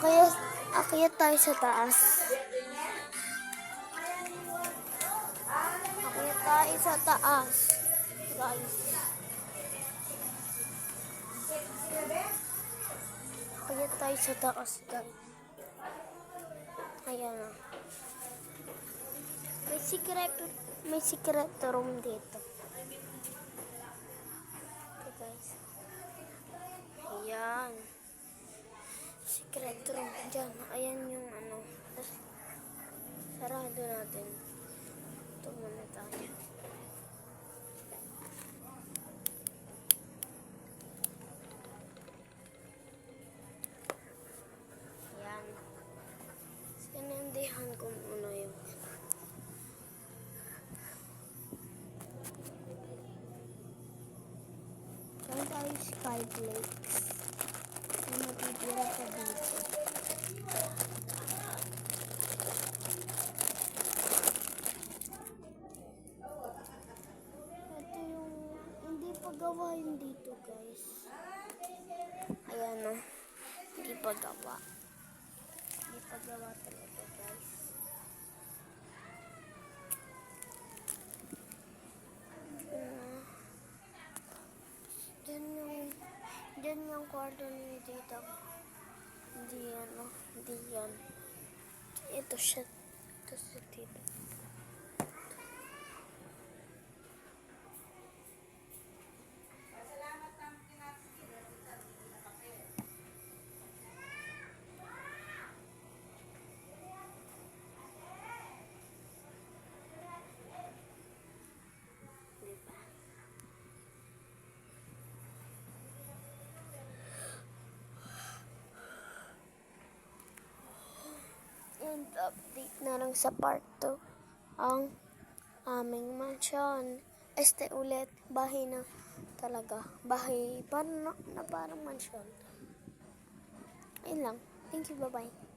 Akyat tayo sa taas. Akyat tayo sa taas. Guys. Akyat tayo sa taas, guys. Ayan na. May secret room dito. Okay, guys. Ayan. Secret room. Diyan. Ayan yung ano. Sarado natin. Ito muna tayo. Ayan. Sinundihan ko muna yung saan tayo Skyflakes. May matitira pa dito. Ito yung hindi pa gawa yun dito, guys. Ayan o. Hindi pa gawa. Hindi pa gawa talaga, guys. Diyan yung kwarto ni tita. Hindi yan, no? Hindi yan. Ito siya. Ito si tita. And update na lang sa part 2 ang aming mansion. Ulit, bahay na talaga. Bahay, parang mansion. Ayun lang. Thank you, bye-bye.